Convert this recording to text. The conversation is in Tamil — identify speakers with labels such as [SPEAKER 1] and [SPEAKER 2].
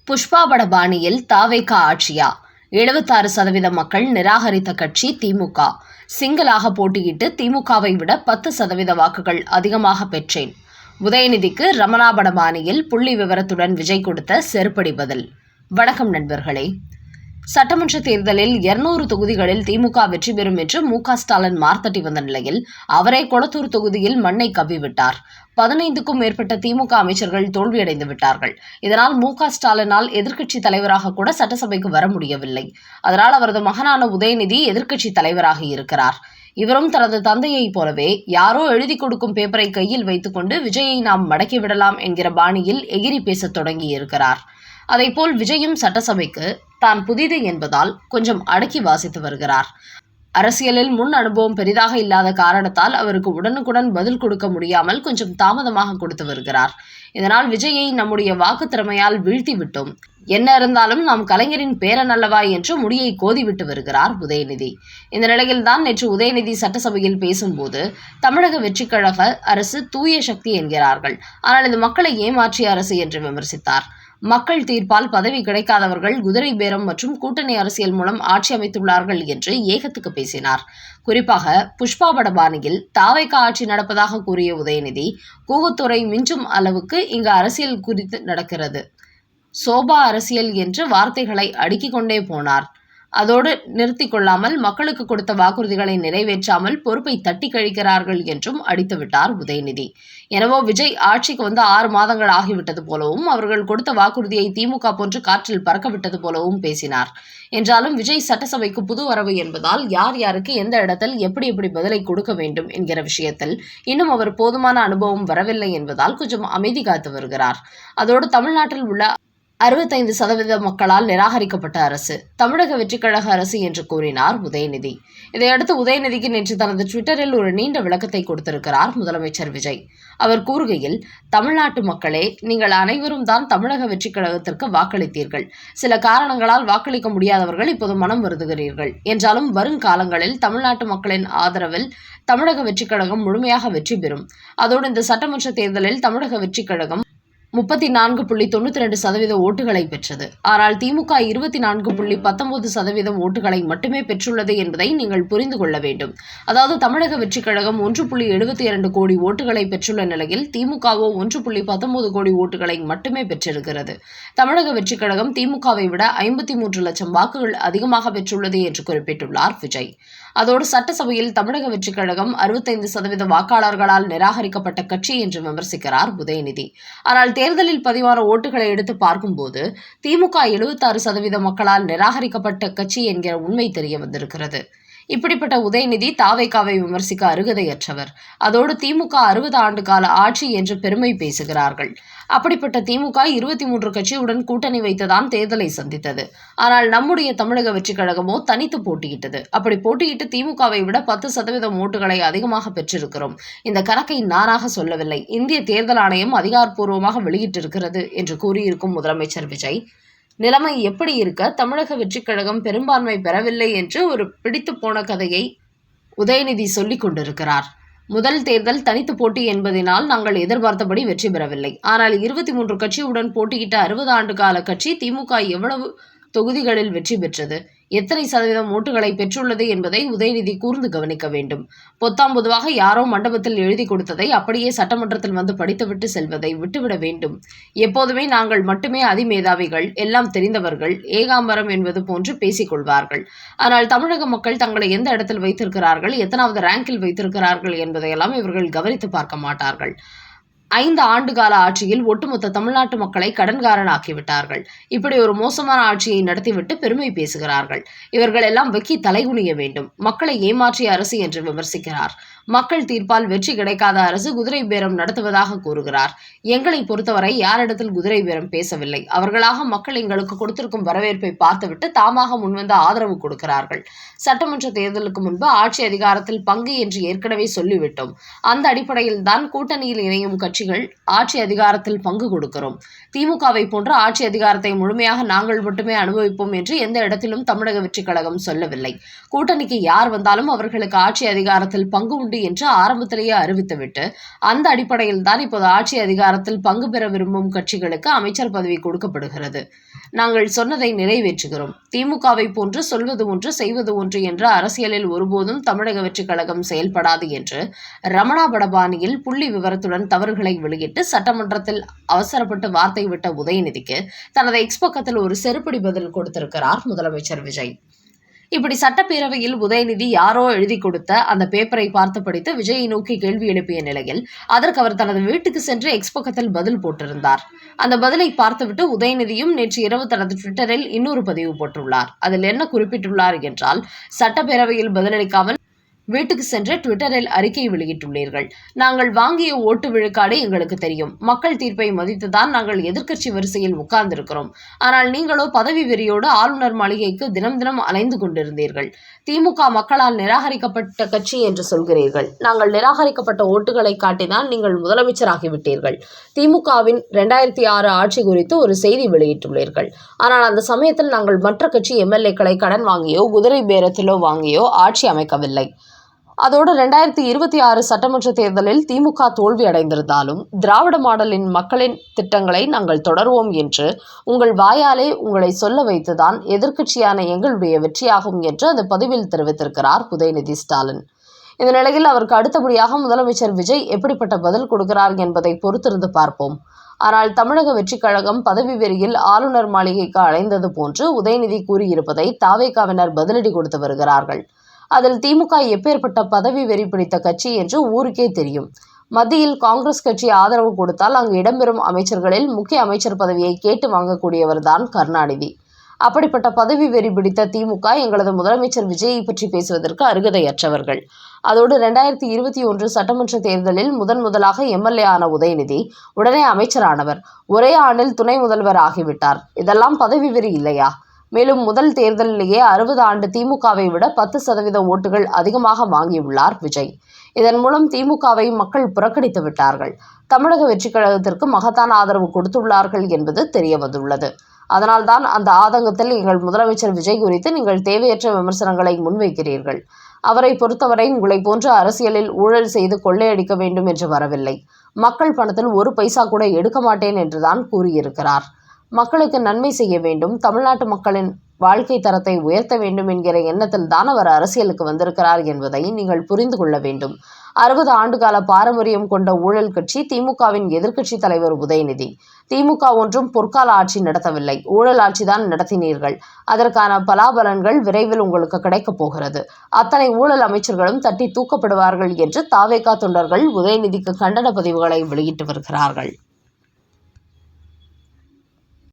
[SPEAKER 1] புஷ்பா பட பாணியில் தாவேக ஆட்சியா? 76% மக்கள் நிராகரித்த கட்சி திமுக. சிங்களாக போட்டியிட்டு திமுகவை விட 10% வாக்குகள் அதிகமாக பெற்றேன். உதயநிதிக்கு ரமணா பட பாணியில் புள்ளி விவரத்துடன் விஜய் கொடுத்த செருப்படி பதில். வணக்கம் நண்பர்களே. சட்டமன்ற தேர்தலில் 200 தொகுதிகளில் திமுக வெற்றி பெறும் என்று மு.க. ஸ்டாலின் மார்த்தட்டி வந்த நிலையில் அவரே கொளத்தூர் தொகுதியில் மண்ணை கவ்விவிட்டார். 15க்கும் மேற்பட்ட திமுக அமைச்சர்கள் தோல்வியடைந்து விட்டார்கள். இதனால் மு.க. ஸ்டாலினால் எதிர்க்கட்சி தலைவராக கூட சட்டசபைக்கு வர முடியவில்லை. அதனால் அவரது மகனான உதயநிதி எதிர்க்கட்சி தலைவராக இருக்கிறார். இவரும் தனது தந்தையைப் போலவே யாரோ எழுதி கொடுக்கும் பேப்பரை கையில் வைத்துக்கொண்டு விஜயை நாம் மடக்கிவிடலாம் என்கிற பாணியில் எகிரி பேசத் தொடங்கியிருக்கிறார். அதைப்போல் விஜயும் சட்டசபைக்கு தான் புதிது என்பதால் கொஞ்சம் அடக்கி வாசித்து வருகிறார். அரசியலில் முன் அனுபவம் பெரிதாக இல்லாத காரணத்தால் அவருக்கு உடனுக்குடன் பதில் கொடுக்க முடியாமல் கொஞ்சம் தாமதமாக கொடுத்து வருகிறார். இதனால் விஜயை நம்முடைய வாக்கு திறமையால் வீழ்த்தி விட்டோம், என்ன இருந்தாலும் நாம் கலைஞரின் பேரன் அல்லவா என்று முடியை கோதிவிட்டு வருகிறார் உதயநிதி. இந்த நிலையில்தான் நேற்று உதயநிதி சட்டசபையில் பேசும்போது தமிழக வெற்றிக் கழக அரசு தூய சக்தி என்கிறார்கள், ஆனால் இது மக்களை ஏமாற்றிய அரசு என்று விமர்சித்தார். மக்கள் தீர்ப்பால் பதவி கிடைக்காதவர்கள் குதிரை பேரம் மற்றும் கூட்டணி அரசியல் மூலம் ஆட்சி அமைத்துள்ளார்கள் என்று ஏகத்துக்கு பேசினார். குறிப்பாக புஷ்பா பட பாணியில் தாவேக ஆட்சி நடப்பதாக கூறிய உதயநிதி, கூவத்துறை மிஞ்சும் அளவுக்கு இங்கு அரசியல் குறித்து நடக்கிறது, சோபா அரசியல் என்று வார்த்தைகளை அடுக்கிக் கொண்டே போனார். அதோடு நிறுத்திக் கொள்ளாமல் மக்களுக்கு கொடுத்த வாக்குறுதிகளை நிறைவேற்றாமல் பொறுப்பை தட்டி கழிக்கிறார்கள் என்றும் அடித்துவிட்டார் உதயநிதி. எனவே விஜய் ஆட்சிக்கு வந்து 6 மாதங்கள் ஆகிவிட்டது போலவும் அவர்கள் கொடுத்த வாக்குறுதியை திமுக போன்று காற்றில் பறக்கவிட்டது போலவும் பேசினார். என்றாலும் விஜய் சட்டசபைக்கு புது வரவு என்பதால் யார் யாருக்கு எந்த இடத்தில் எப்படி பதிலை கொடுக்க வேண்டும் என்கிற விஷயத்தில் இன்னும் அவர் போதுமான அனுபவம் வரவில்லை என்பதால் கொஞ்சம் அமைதி காத்து வருகிறார். அதோடு தமிழ்நாட்டில் உள்ள 65% மக்களால் நிராகரிக்கப்பட்ட அரசு தமிழக வெற்றிக் கழக அரசு என்று கூறினார் உதயநிதி. இதையடுத்து உதயநிதிக்கு நேற்று தனது ட்விட்டரில் ஒரு நீண்ட விளக்கத்தை கொடுத்திருக்கிறார் முதலமைச்சர் விஜய். அவர் கூறுகையில், தமிழ்நாட்டு மக்களே, நீங்கள் அனைவரும் தான் தமிழக வெற்றிக் கழகத்திற்கு வாக்களித்தீர்கள். சில காரணங்களால் வாக்களிக்க முடியாதவர்கள் இப்போது மனம் வருந்துகிறீர்கள். என்றாலும் வருங்காலங்களில் தமிழ்நாட்டு மக்களின் ஆதரவில் தமிழக வெற்றிக் கழகம் முழுமையாக வெற்றி பெறும். அதோடு இந்த சட்டமன்ற தேர்தலில் தமிழக வெற்றிக் கழகம் 34.92% ஓட்டுகளை பெற்றது. ஆனால் திமுக 24.19% ஓட்டுகளை மட்டுமே பெற்றுள்ளது என்பதை நீங்கள் புரிந்து கொள்ள வேண்டும். அதாவது தமிழக வெற்றிக் கழகம் 1.72 கோடி ஓட்டுகளை பெற்றுள்ள நிலையில் திமுகவோ 1.19 கோடி ஓட்டுகளை மட்டுமே பெற்றிருக்கிறது. தமிழக வெற்றிக் கழகம் திமுகவை விட 53 லட்சம் வாக்குகள் அதிகமாக பெற்றுள்ளது என்று குறிப்பிட்டுள்ளார் விஜய். அதோடு சட்டசபையில் தமிழக வெற்றிக் கழகம் 65% வாக்காளர்களால் நிராகரிக்கப்பட்ட கட்சி என்று விமர்சிக்கிறார் உதயநிதி. ஆனால் தேர்தலில் பதிவான ஓட்டுகளை எடுத்து பார்க்கும்போது திமுக 76% மக்களால் நிராகரிக்கப்பட்ட கட்சி என்கிற உண்மை தெரிய வந்திருக்கிறது. இப்படிப்பட்ட உதயநிதி தாவேகாவை விமர்சிக்க அருகதையற்றவர். அதோடு திமுக 60 ஆண்டு கால ஆட்சி என்று பெருமை பேசுகிறார்கள். அப்படிப்பட்ட திமுக 23 கட்சியுடன் கூட்டணி வைத்துதான் தேர்தலை சந்தித்தது. ஆனால் நம்முடைய தமிழக வெற்றிக் கழகமோ தனித்து போட்டியிட்டது. அப்படி போட்டியிட்டு திமுகவை விட 10% ஓட்டுகளை அதிகமாக பெற்றிருக்கிறோம். இந்த கணக்கை நானாக சொல்லவில்லை, இந்திய தேர்தல் ஆணையம் அதிகாரப்பூர்வமாக வெளியிட்டிருக்கிறது என்று கூறியிருக்கும் முதலமைச்சர் விஜய், நிலைமை எப்படி இருக்க தமிழக வெற்றிக் கழகம் பெரும்பான்மை பெறவில்லை என்று ஒரு பிடித்து போன கதையை உதயநிதி சொல்லிக் கொண்டிருக்கிறார். முதல் தேர்தல் தனித்து போட்டி என்பதனால் நாங்கள் எதிர்பார்த்தபடி வெற்றி பெறவில்லை. ஆனால் 23 கட்சியுடன் போட்டியிட்ட 60 ஆண்டு கால கட்சி திமுக எவ்வளவு தொகுதிகளில் வெற்றி பெற்றது, எத்தனை சதவீதம் ஓட்டுகளை பெற்றுள்ளது என்பதை உதயநிதி கூர்ந்து கவனிக்க வேண்டும். பொத்தாம் பொதுவாக யாரோ மண்டபத்தில் எழுதி கொடுத்ததை அப்படியே சட்டமன்றத்தில் வந்து படித்துவிட்டு செல்வதை விட்டுவிட வேண்டும். எப்போதுமே நாங்கள் மட்டுமே அதிமேதாவிகள், எல்லாம் தெரிந்தவர்கள், ஏகாம்பரம் என்பது போன்று பேசிக் கொள்வார்கள். ஆனால் தமிழக மக்கள் தங்களை எந்த இடத்தில் வைத்திருக்கிறார்கள், எத்தனாவது ரேங்கில் வைத்திருக்கிறார்கள் என்பதையெல்லாம் இவர்கள் கவனித்து பார்க்க மாட்டார்கள். 5 ஆண்டு கால ஆட்சியில் ஒட்டுமொத்த தமிழ்நாட்டு மக்களை கடன்காரனாக்கிவிட்டார்கள். இப்படி ஒரு மோசமான ஆட்சியை நடத்திவிட்டு பெருமை பேசுகிறார்கள். இவர்கள் எல்லாம் வெக்கி தலைகுனிய வேண்டும். மக்களை ஏமாற்றிய அரசு என்று விமர்சிக்கிறார். மக்கள் தீர்ப்பால் வெற்றி கிடைக்காத அரசு குதிரை பேரம் நடத்துவதாக கூறுகிறார். எங்களை பொறுத்தவரை யாரிடத்தில் குதிரை பேரம் பேசவில்லை. அவர்களாக மக்கள் எங்களுக்கு கொடுத்திருக்கும் வரவேற்பை பார்த்துவிட்டு தாமாக முன்வந்து ஆதரவு கொடுக்கிறார்கள். சட்டமன்ற தேர்தலுக்கு முன்பு ஆட்சி அதிகாரத்தில் பங்கு என்று ஏற்கனவே சொல்லிவிட்டோம். அந்த அடிப்படையில் தான் கூட்டணியில் இணையும் கட்சி கட்சிகள் ஆட்சி அதிகாரத்தில் பங்கு கொடுக்கிறோம். திமுகவை போன்ற ஆட்சி அதிகாரத்தை முழுமையாக நாங்கள் மட்டுமே அனுபவிப்போம் என்று எந்த இடத்திலும் தமிழக வெற்றிக் கழகம் சொல்லவில்லை. கூட்டணிக்கு யார் வந்தாலும் அவர்களுக்கு ஆட்சி அதிகாரத்தில் பங்கு உண்டு என்று ஆரம்பத்திலேயே அறிவித்துவிட்டு அந்த அடிப்படையில் தான் இப்போது ஆட்சி அதிகாரத்தில் பங்கு பெற விரும்பும் கட்சிகளுக்கு அமைச்சர் பதவி கொடுக்கப்படுகிறது. நாங்கள் சொன்னதை நிறைவேற்றுகிறோம். திமுகவை போன்று சொல்வது ஒன்று செய்வது ஒன்று என்ற அரசியலில் ஒருபோதும் தமிழக வெற்றிக் கழகம் செயல்படாது என்று ரமணா படபாணியில் புள்ளி விவரத்துடன் தவறுகளை வெளியிட்டு சட்டமன்றத்தில் அவசரப்பட்டு வார்த்தை விட்ட உதயநிதிக்கு தனது எக்ஸ் பக்கத்தில் ஒரு செருப்படி பதில் கொடுத்திருக்கிறார் முதலமைச்சர் விஜய். இப்படி சட்டப்பேரவையில் உதயநிதி யாரோ எழுதி கொடுத்த அந்த பேப்பரை பார்த்து படித்து விஜயை நோக்கி கேள்வி எழுப்பிய நிலையில் அதற்கு அவர் தனது வீட்டுக்கு சென்று எக்ஸ் பக்கத்தில் பதில் போட்டிருந்தார். அந்த பதிலை பார்த்துவிட்டு உதயநிதியும் நேற்று இரவு தனது ட்விட்டரில் இன்னொரு பதிவு போட்டுள்ளார். அதில் என்ன குறிப்பிட்டுள்ளார் என்றால், சட்டப்பேரவையில் பதிலளிக்காமல் வீட்டுக்கு சென்று ட்விட்டரில் அறிக்கை வெளியிட்டுள்ளீர்கள். நாங்கள் வாங்கிய ஓட்டு விழுக்காடு எங்களுக்கு தெரியும். மக்கள் தீர்ப்பை மதித்துதான் நாங்கள் எதிர்க்கட்சி வரிசையில் உட்கார்ந்திருக்கிறோம். ஆனால் நீங்களோ பதவி வெறியோடு ஆளுநர் மாளிகைக்கு தினம் தினம் அலைந்து கொண்டிருந்தீர்கள். திமுக மக்களால் நிராகரிக்கப்பட்ட கட்சி என்று சொல்கிறீர்கள். நாங்கள் நிராகரிக்கப்பட்ட ஓட்டுகளை காட்டிதான் நீங்கள் முதலமைச்சராகிவிட்டீர்கள். திமுகவின் 2006 ஆட்சி குறித்து ஒரு செய்தி வெளியிட்டுள்ளீர்கள். ஆனால் அந்த சமயத்தில் நாங்கள் மற்ற கட்சி எம்எல்ஏக்களை கடன் வாங்கியோ குதிரை பேரத்திலோ வாங்கியோ ஆட்சி அமைக்கவில்லை. அதோடு 2026 சட்டமன்ற தேர்தலில் திமுக தோல்வி அடைந்திருந்தாலும் திராவிட மாடலின் மக்களின் திட்டங்களை நாங்கள் தொடர்வோம் என்று உங்கள் வாயாலே உங்களை சொல்ல வைத்துதான் எதிர்க்கட்சியான எங்களுடைய வெற்றியாகும் என்று அந்த பதிவில் தெரிவித்திருக்கிறார் உதயநிதி ஸ்டாலின். இந்த நிலையில் அவருக்கு அடுத்தபடியாக முதலமைச்சர் விஜய் எப்படிப்பட்ட பதில் கொடுக்கிறார் என்பதை பொறுத்திருந்து பார்ப்போம். ஆனால் தமிழக வெற்றிக் கழகம் பதவி வெறியில் ஆளுநர் மாளிகைக்கு அலைந்தது போன்று உதயநிதி கூறியிருப்பதை தாவேகாவினர் பதிலடி கொடுத்து வருகிறார்கள். அதில் திமுக எப்பேற்பட்ட பதவி வெறி பிடித்த கட்சி என்று ஊருக்கே தெரியும். மத்தியில் காங்கிரஸ் கட்சி ஆதரவு கொடுத்தால் அங்கு இடம்பெறும் அமைச்சர்களில் முக்கிய அமைச்சர் பதவியை கேட்டு வாங்கக்கூடியவர்தான் கருணாநிதி. அப்படிப்பட்ட பதவி வெறி பிடித்த திமுக எங்களது முதலமைச்சர் விஜயை பற்றி பேசுவதற்கு அருகதையற்றவர்கள். அதோடு 2021 சட்டமன்ற தேர்தலில் முதலாக எம்எல்ஏ ஆன உதயநிதி உடனே அமைச்சரானவர். ஒரே ஆண்டில் துணை முதல்வர் ஆகிவிட்டார். இதெல்லாம் பதவி வெறி இல்லையா? மேலும் முதல் தேர்தலிலேயே 60 ஆண்டு திமுகவை விட 10% ஓட்டுகள் அதிகமாக வாங்கியுள்ளார் விஜய். இதன் மூலம் திமுகவை மக்கள் புறக்கணித்து விட்டார்கள். தமிழக வெற்றிக் கழகத்திற்கு மகத்தான ஆதரவு கொடுத்துள்ளார்கள் என்பது தெரிய வந்துள்ளது. அதனால்தான் அந்த ஆதங்கத்தில் எங்கள் முதலமைச்சர் விஜய் குறித்து நீங்கள் தேவையற்ற விமர்சனங்களை முன்வைக்கிறீர்கள். அவரை பொறுத்தவரை உங்களை போன்ற அரசியலில் ஊழல் செய்து கொள்ளையடிக்க வேண்டும் என்று வரவில்லை. மக்கள் பணத்தில் ஒரு பைசா கூட எடுக்க மாட்டேன் என்றுதான் கூறியிருக்கிறார். மக்களுக்கு நன்மை செய்ய வேண்டும், தமிழ்நாட்டு மக்களின் வாழ்க்கை தரத்தை உயர்த்த வேண்டும் என்கிற எண்ணத்தில் தான் அவர் அரசியலுக்கு வந்திருக்கிறார் என்பதை நீங்கள் புரிந்து கொள்ள வேண்டும். 60 ஆண்டுகால பாரம்பரியம் கொண்ட ஊழல் கட்சி திமுகவின் எதிர்க்கட்சி தலைவர் உதயநிதி. திமுக ஒன்றும் பொற்கால ஆட்சி நடத்தவில்லை, ஊழல் ஆட்சிதான் நடத்தினீர்கள். அதற்கான பலாபலன்கள் விரைவில் உங்களுக்கு கிடைக்கப் போகிறது. அத்தனை ஊழல் அமைச்சர்களும் தட்டி தூக்கப்படுவார்கள் என்று தாவேகா தொண்டர்கள் உதயநிதிக்கு கண்டன பதிவுகளை வெளியிட்டு வருகிறார்கள்.